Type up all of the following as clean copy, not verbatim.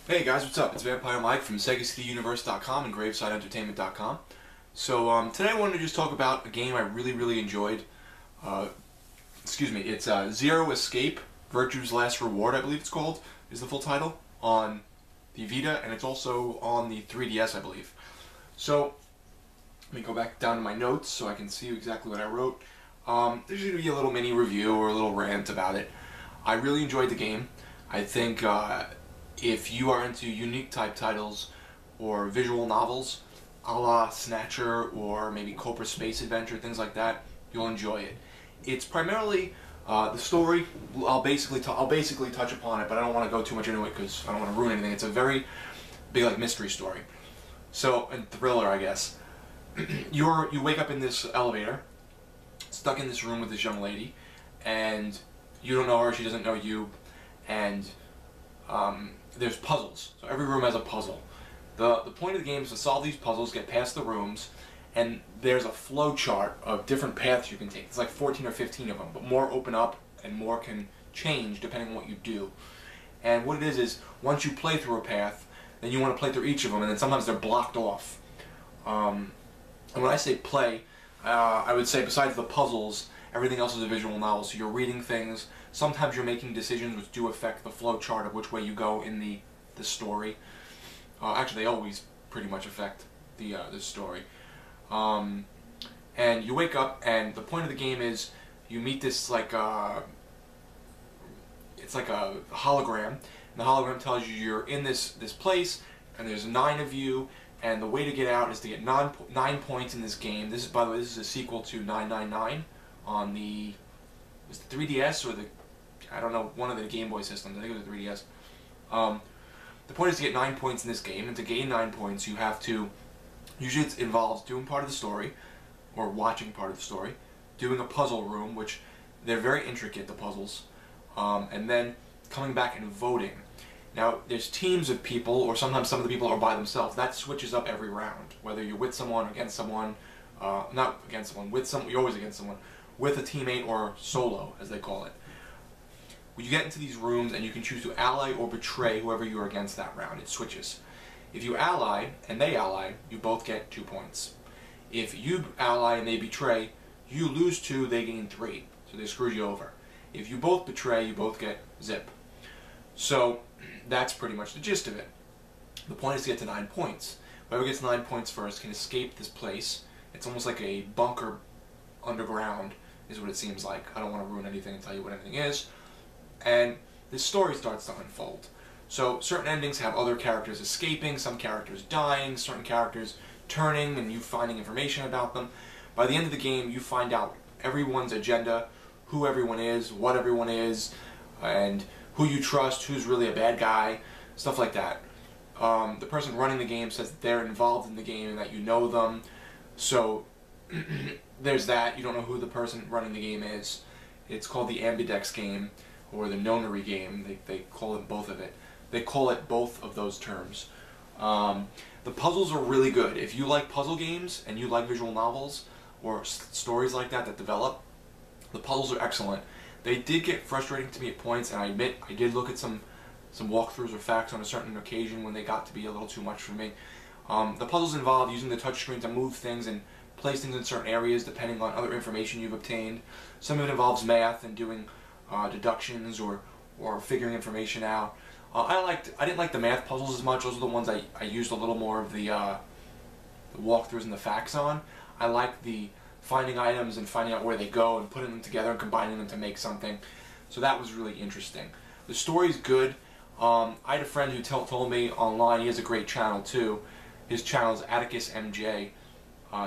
Hey guys, what's up? It's Vampire Mike from SegaCityUniverse.com and GravesideEntertainment.com. So today I wanted to just talk about a game I really enjoyed. It's Zero Escape, Virtue's Last Reward, I believe it's called, is the full title, on the Vita, and it's also on the 3DS, I believe. So, let me go back down to my notes so I can see exactly what I wrote. There's going to be a little mini review or a little rant about it. I really enjoyed the game. I think if you are into unique type titles or visual novels, a la Snatcher or maybe Cobra Space Adventure, things like that, you'll enjoy it. It's primarily the story. I'll basically touch upon it, but I don't want to go too much into it because I don't want to ruin anything. It's a very big mystery story, and thriller, I guess. You wake up in this elevator, stuck in this room with this young lady, and you don't know her. She doesn't know you, and there's puzzles. So every room has a puzzle. The point of the game is to solve these puzzles, get past the rooms, and there's a flow chart of different paths you can take. It's like 14 or 15 of them, but more open up and more can change depending on what you do. And what it is once you play through a path, then you want to play through each of them, and then sometimes they're blocked off. And when I say play, I would say besides the puzzles, everything else is a visual novel. So you're reading things. Sometimes you're making decisions which do affect the flow chart of which way you go in the story. Actually, they always pretty much affect the story. And you wake up, and the point of the game is you meet this it's like a hologram. And the hologram tells you you're in this place, and there's 9 of you. And the way to get out is to get 9 points in this game. This is, by the way, this is a sequel to 999 on the 3DS or I don't know, one of the Game Boy systems. I think it was the 3DS. The point is to get 9 points in this game, and to gain 9 points, you have to. Usually, it involves doing part of the story, or watching part of the story, doing a puzzle room, which they're very intricate, the puzzles, and then coming back and voting. Now, there's teams of people, or sometimes some of the people are by themselves. That switches up every round, whether you're with someone, against someone, not against someone, with someone. You're always against someone, with a teammate or solo, as they call it. You get into these rooms, and you can choose to ally or betray whoever you're against that round. It switches. If you ally and they ally, you both get 2 points. If you ally and they betray, you lose 2, they gain 3. So they screwed you over. If you both betray, you both get zip. So that's pretty much the gist of it. The point is to get to 9 points. Whoever gets 9 points first can escape this place. It's almost like a bunker underground, is what it seems like. I don't want to ruin anything and tell you what anything is. And this story starts to unfold. So certain endings have other characters escaping, some characters dying, certain characters turning, and you finding information about them. By the end of the game, you find out everyone's agenda, who everyone is, what everyone is, and who you trust, who's really a bad guy, stuff like that. The person running the game says that they're involved in the game and that you know them. So there's that. You don't know who the person running the game is. It's called the Ambidex game, or the Nonary game. They call it both of it. They call it both of those terms. The puzzles are really good. If you like puzzle games and you like visual novels or stories like that develop, the puzzles are excellent. They did get frustrating to me at points, and I admit I did look at some walkthroughs or facts on a certain occasion when they got to be a little too much for me. The puzzles involve using the touchscreen to move things and place things in certain areas depending on other information you've obtained. Some of it involves math and doing deductions or figuring information out. I didn't like the math puzzles as much. Those are the ones I used a little more of the walkthroughs and the facts on. I like the finding items and finding out where they go and putting them together and combining them to make something. So that was really interesting. The story's good. I had a friend who told me online, he has a great channel too. His channel is Atticus MJ.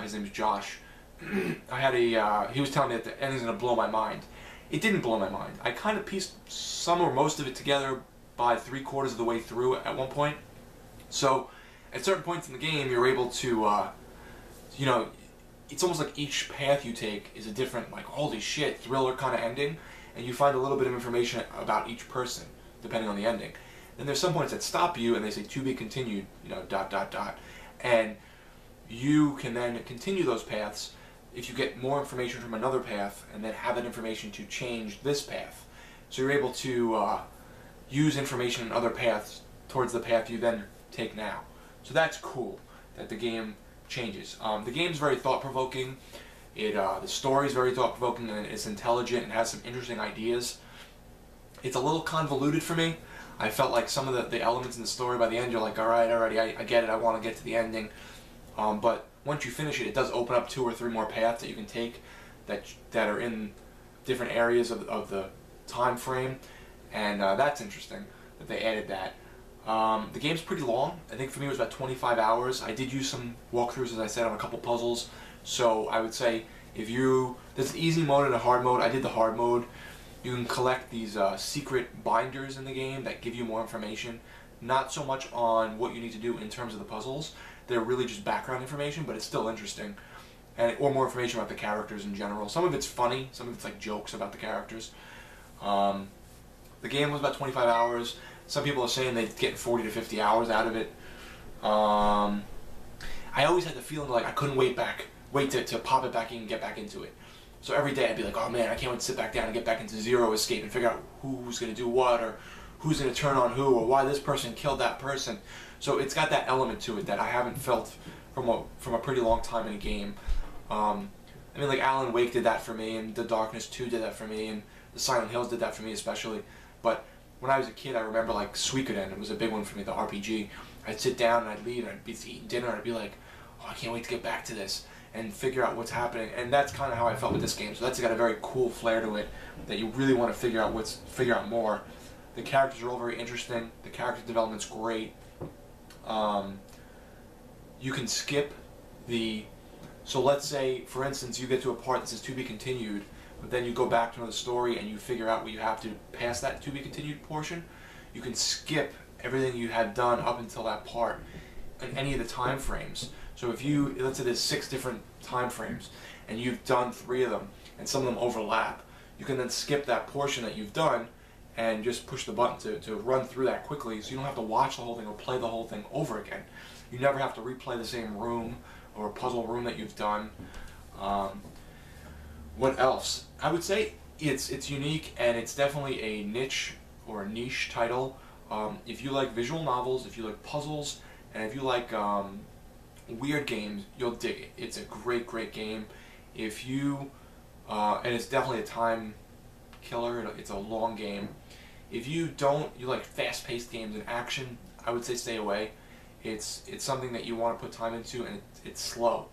His name is Josh. He was telling me that the ending's going to blow my mind. It didn't blow my mind. I kind of pieced some or most of it together by 3/4 of the way through at one point. So at certain points in the game, you're able to, it's almost like each path you take is a different, like, holy shit, thriller kind of ending, and you find a little bit of information about each person, depending on the ending. Then there's some points that stop you, and they say, to be continued, and you can then continue those paths if you get more information from another path, and then have that information to change this path. So you're able to use information in other paths towards the path you then take now. So that's cool that the game changes. The game's very thought-provoking. The story's very thought-provoking, and it's intelligent and has some interesting ideas. It's a little convoluted for me. I felt like some of the elements in the story by the end, you're like, alright, I get it, I want to get to the ending. But once you finish it, it does open up 2 or 3 more paths that you can take that are in different areas of the time frame, and that's interesting that they added that. The game's pretty long. I think for me it was about 25 hours. I did use some walkthroughs, as I said, on a couple puzzles. So I would say there's an easy mode and a hard mode. I did the hard mode. You can collect these secret binders in the game that give you more information. Not so much on what you need to do in terms of the puzzles. They're really just background information, but it's still interesting. Or more information about the characters in general. Some of it's funny, some of it's like jokes about the characters. The game was about 25 hours. Some people are saying they get 40 to 50 hours out of it. I always had the feeling like I couldn't wait to pop it back in and get back into it. So every day I'd be like, oh man, I can't wait to sit back down and get back into Zero Escape and figure out who's going to do what, or who's going to turn on who, or why this person killed that person. So it's got that element to it that I haven't felt from a pretty long time in a game. I mean, like Alan Wake did that for me, and The Darkness 2 did that for me, and The Silent Hills did that for me especially. But when I was a kid, I remember like Suikoden, it was a big one for me, the RPG. I'd sit down and I'd leave and I'd be eating dinner and I'd be like, oh, I can't wait to get back to this and figure out what's happening. And that's kind of how I felt with this game. So that's got a very cool flair to it that you really want to figure out more. The characters are all very interesting. The character development's great. You can skip so let's say, for instance, you get to a part that says to be continued, but then you go back to another story and you figure out what you have to pass that to be continued portion. You can skip everything you had done up until that part in any of the time frames. So if let's say there's 6 different time frames and you've done 3 of them and some of them overlap, you can then skip that portion that you've done and just push the button to run through that quickly, so you don't have to watch the whole thing or play the whole thing over again. You never have to replay the same room or a puzzle room that you've done. What else? I would say it's unique, and it's definitely a niche or a niche title. If you like visual novels, if you like puzzles, and if you like weird games, you'll dig it. It's a great game. If you and it's definitely a time killer. It's a long game. If you like fast-paced games and action, I would say stay away. It's something that you want to put time into, and it's slow.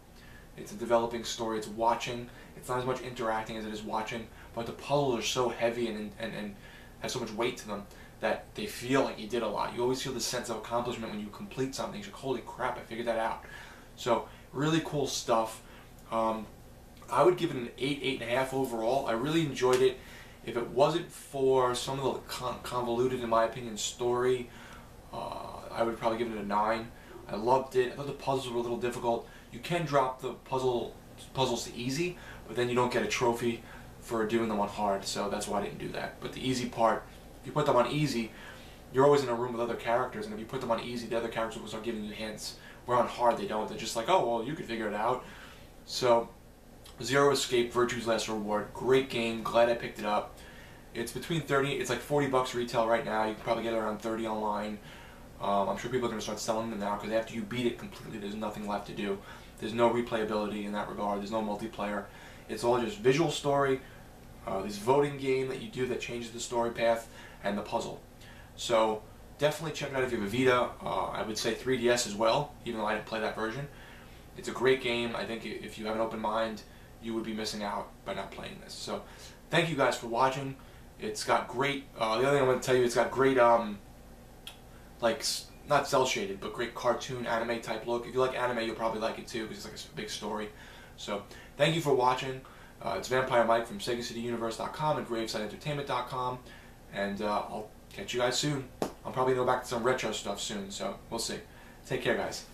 It's a developing story. It's watching. It's not as much interacting as it is watching, but the puzzles are so heavy and have so much weight to them that they feel like you did a lot. You always feel this sense of accomplishment when you complete something. You're like, holy crap, I figured that out. So really cool stuff. I would give it an 8, 8.5 overall. I really enjoyed it. If it wasn't for some of the convoluted, in my opinion, story, I would probably give it a 9. I loved it. I thought the puzzles were a little difficult. You can drop the puzzles to easy, but then you don't get a trophy for doing them on hard, so that's why I didn't do that. But the easy part, if you put them on easy, you're always in a room with other characters, and if you put them on easy, the other characters will start giving you hints. Where on hard, they don't. They're just like, oh, well, you could figure it out. So, Zero Escape, Virtue's Last Reward. Great game. Glad I picked it up. It's between it's like $40 retail right now. You can probably get it around 30 online. I'm sure people are going to start selling them now, because after you beat it completely, there's nothing left to do. There's no replayability in that regard. There's no multiplayer. It's all just visual story, this voting game that you do that changes the story path, and the puzzle. So definitely check it out if you have a Vita. I would say 3DS as well, even though I didn't play that version. It's a great game. I think if you have an open mind, you would be missing out by not playing this. So thank you guys for watching. It's got great, the other thing I want to tell you, it's got great, like, not cel-shaded, but great cartoon anime type look. If you like anime, you'll probably like it too, because it's like a big story. So thank you for watching. It's Vampire Mike from SegaCityUniverse.com and GravesideEntertainment.com, and I'll catch you guys soon. I'm probably going to go back to some retro stuff soon, so we'll see. Take care, guys.